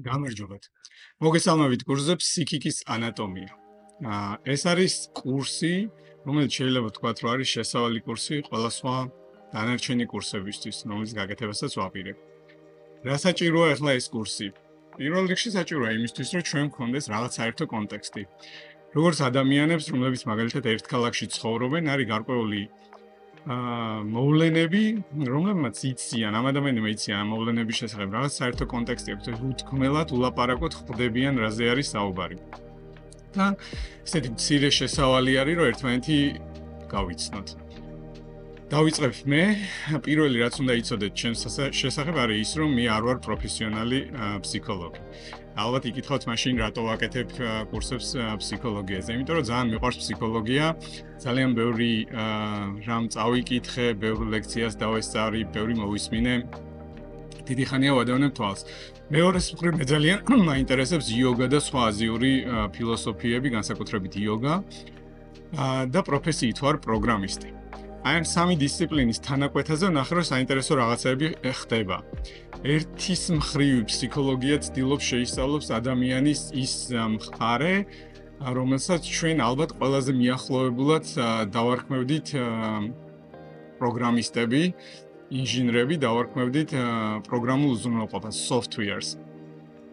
გამარჯობათ. მოგესალმებით კურსზე ფსიქიკის ანატომია. ეს არის კურსი, რომელიც შეიძლება ვთქვათ, რომ არის შესავალი კურსი ყველა სხვა დანარჩენი კურსებისთვის, რომლის გაკეთებასაც ვაპირებ. რა საჭიროა ახლა ეს კურსი? პირველ რიგში საჭიროა იმისთვის, რომ ჩვენ გქონდეს რაღაც საერთო კონტექსტი. როგორც ადამიანებს, რომლებიც მაგალითად ერთ ქალაქში ცხოვრობენ, არის გარკვეული მოვლენები, რომლებმაც იციან, ამ ადამიანებმა იციან ამ მოვლენების შესახებ რაღაც საერთო კონტექსტი აქვს, უთქმელად ულაპარაკოთ ხვდებიან, რაზე არის საუბარი. და ესეთი მცირე შესავალი არის, რომ ერთმანეთი გავიცნოთ. დავიწყებ მე, პირველი რაც უნდა იცოდეთ ჩემს შესახებ არის ის, რომ მე არ ვარ პროფესიონალი ფსიქოლოგი. ალბათ იკითხავთ მაშინ რატო ვაკეთებ კურსებს ფსიქოლოგიაზე, იმიტომ რომ ძალიან მიყვარს ფსიქოლოგია, ძალიან ბევრი რამ წავიკითხე, ბევრ ლექციას დავესწარი, ბევრი მოვისმინე. დიდი ხანია ვადევნებ თვალს. მეორეს მხრივ მე ძალიან მაინტერესებს იოგა და სხვა აზიური ფილოსოფიები, განსაკუთრებით იოგა და პროფესიით ვარ პროგრამისტი. აი ამ სამი დისციპლინის თანაკვეთაზე ვნახე, რომ საინტერესო რაღაცები ხდება. ერთის მხრივ ფსიქოლოგია ცდილობს შეისწავლოს ადამიანის ის მხარე, რომელსაც ჩვენ ალბათ ყველაზე მიახლოებულად დავარქმევდით პროგრამისტები, ინჟინრები, დავარქმევდით პროგრამულ უზრუნველყოფას, softwares.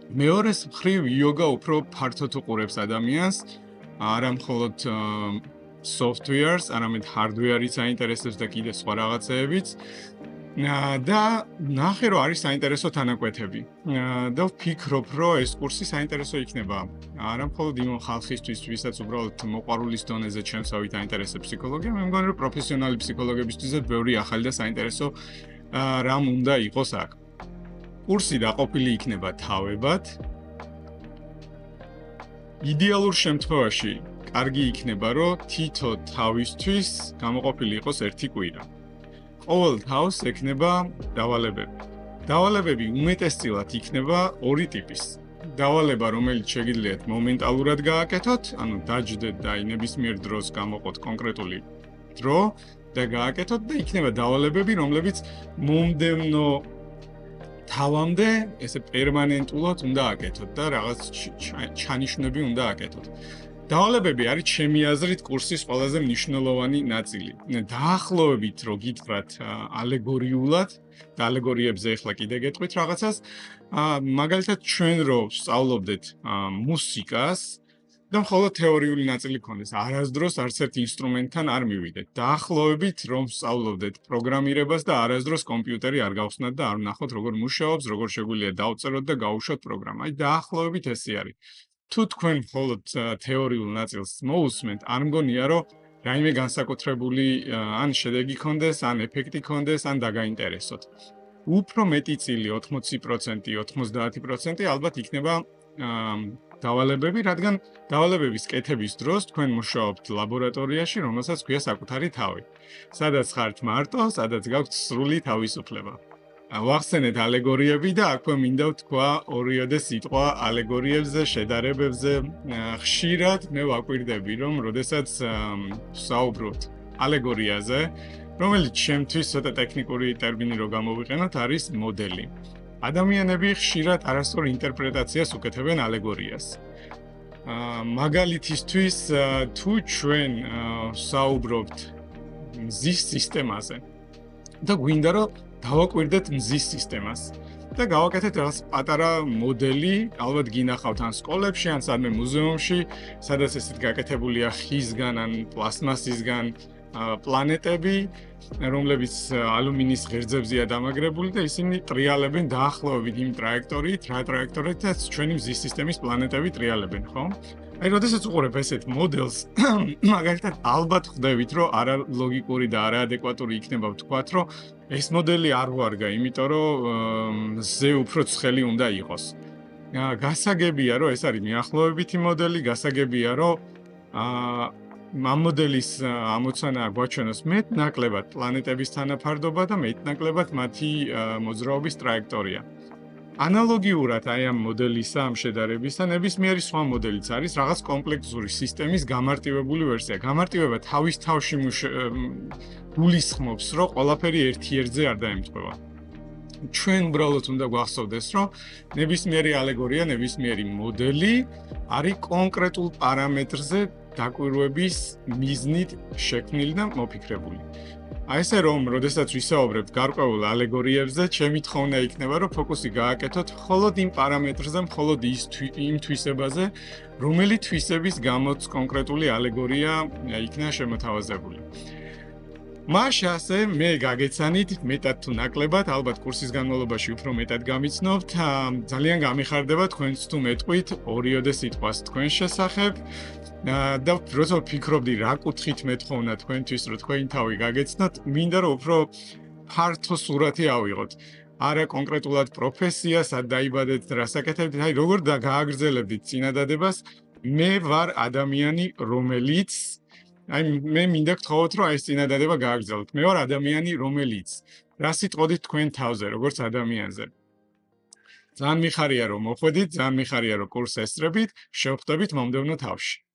მეორეს მხრივ იოგა უფრო ფართოდ უყურებს ადამიანს, არა მხოლოდ softwares, არამედ hardware-იც აინტერესებს და კიდე სხვა რაღაცეებიც. და ნახე, რომ არის საინტერესო თანაკვეთები. და ვფიქრობ, რომ ეს კურსი საინტერესო იქნება. არა მხოლოდ იმ ხალხისთვის, ვისაც უბრალოდ მოყვარულის დონეზე ჩემსავით აინტერესებს ფსიქოლოგია, მე მგონი, რომ პროფესიონალი ფსიქოლოგებისთვისაც ბევრი ახალი და საინტერესო რამ უნდა იყოს აქ. კურსი დაყოფილი იქნება თავებად. იდეალურ შემთხვევაში კარგი იქნება, რომ თითო თავისთვის გამოყოფილი იყოს ერთი კვირა. ყოველ თავს ექნება დავალებები. დავალებები უმეტესწილად იქნება ორი ტიპის. დავალება, რომელიც შეგიძლიათ მომენტალურად გააკეთოთ, ანუ დაჯდეთ და ნებისმიერ დროს გამოყოთ კონკრეტული დრო და გააკეთოთ და იქნება დავალებები, რომლებიც მომდევნო თავამდე ესე პერმანენტულად უნდა აკეთოთ და რაღაც ჩანიშვნები უნდა აკეთოთ. დავალებები არის ჩემი აზრით კურსის ყველაზე მნიშვნელოვანი ნაწილი. დაახლოებით რო გითხრათ ალეგორიულად, და ალეგორიებზე ახლა კიდე გეტყვით რაღაცას, მაგალითად ჩვენ რო ვსწავლობდეთ მუსიკას და მხოლოდ თეორიული ნაწილი გქონდეს, არასდროს არც ერთ ინსტრუმენტთან არ მივიდეთ. დაახლოებით რომ ვსწავლობდეთ პროგრამირებას და არასდროს კომპიუტერი არ გავხსნათ და არ ვნახოთ როგორ მუშაობს, როგორ შეგვიძლია დავწეროთ და გავუშვათ პროგრამა. აი დაახლოებით ესე არის. თუ თქვენ მხოლოდ თეორიულ ნაწილს მოусმენთ, არ მგონია, რომ რაიმე განსაკუთრებული ან შედეგი გქონდეს, ან ეფექტი გქონდეს, ან დაგაინტერესოთ. უფრო მეტი წილი 80%, 90% ალბათ იქნება დავალებები, რადგან დავალებების კეთების დროს თქვენ მუშაობთ ლაბორატორიაში, რომელსაც ქვია საკუთარი თავი. სადაც ხართ მარტო, სადაც გაქვთ სრული თავისუფლება. ვახსენეთ ალეგორიები და აქვე მინდა ვთქვა ორიოდე სიტყვა ალეგორიებზე, შედარებებზე. ხშირად მე ვაკვირდები, რომ როდესაც ვსაუბრობთ ალეგორიაზე, რომელიც ჩემთვის ცოტა ტექნიკური ტერმინი რო გამოვიყენოთ, არის მოდელი. ადამიანები ხშირად არასწორ ინტერპრეტაციას უკეთებენ ალეგორიას. მაგალითისთვის, თუ ჩვენ ვსაუბრობთ მზის სისტემაზე და გვინდა რომ დავაკვირდეთ მზის სისტემას და გავაკეთეთ რაღაც პატარა მოდელი, ალბათ გინახავთ ან სკოლებში, ან სადმე მუზეუმში, სადაც ესეთ გაკეთებულია ხისგან ან პლასმასისგან პლანეტები, რომლებიც ალუმინის ღერძებზეა დამაგრებული და ისინი ტრიალებენ დაახლოებით იმ ტრაექტორიით, რა ტრაექტორითაც ჩვენი მზის სისტემის პლანეტები ტრიალებენ, ხო? აი, როდესაც უყურებ ესეთ მოდელს, მაგალითად ალბათ ხვდებით, რომ არალოგიკური და არაადეკვატური იქნება ვთქვათ, რომ ეს მოდელი არ ვარგა, იმიტომ რომ ზე უფრო ცხელი უნდა იყოს. გასაგებია, რომ ეს არის მიახლოებითი მოდელი, გასაგებია, რომ ამ მოდელის ამოცანა გვაჩვენოს მეტნაკლებად პლანეტების თანაფარდობა და მეტნაკლებად მათი მოძრაობის ტრაექტორია. ანალოგიურად აი ამ მოდელისა, ამ შედარებისა, ნებისმიერი სხვა მოდელიც არის რაღაც კომპლექსური სისტემის გამარტივებული ვერსია. გამარტივება თავის თავში გულისხმობს, რომ ყველაფერი ერთ-ერთზე არ დაემთხვევა. ჩვენ უბრალოდ უნდა გვახსოვდეს, რომ ნებისმიერი ალეგორია, ნებისმიერი მოდელი არის კონკრეტულ პარამეტრზე დაკვირვების მიზნით შექმნილი და მოფიქრებული. აი ესე რომ, როდესაც ვისაუბრებთ გარკვეულ ალეგორიებზე, ჩემი თხოვნა იქნება, რომ ფოკუსი გააკეთოთ მხოლოდ იმ პარამეტრზე, მხოლოდ იმ თვისებაზე, რომელი თვისების გამოც კონკრეტული ალეგორია იქნა შემოთავაზებული. მაშ ასე მე გაგეცანით მეტად თუ ნაკლებად, ალბათ კურსის განმავლობაში უფრო მეტად გამიცნობთ, ძალიან გამიხარდება თქვენც თუ მეტყვით ორიოდე სიტყვას თქვენ შესახებ და როცა ვფიქრობდი რა კუთხით მეთხოვნა თქვენთვის, რომ თქვენი თავი გაგეცნოთ, მინდა რომ უფრო ფართო სურათი ავიღოთ. არა კონკრეტულად პროფესია, სად დაიბადეთ, რას აკეთებთ, აი როგორ გააგრძელებდით წინადადებას, მე ვარ ადამიანი, რომელიც აი მე მინდა გთხოვოთ, რომ აი ეს წინადადება გააგრძელოთ. მე ვარ ადამიანი, რომელიც რა სიტყოდით თქვენ თავზე, როგორც ადამიანზე. ძალიან მიხარია რომ მოხვედით, ძალიან მიხარია რომ კურსს ესწრებით, შევხვდებით მომდევნო თავში.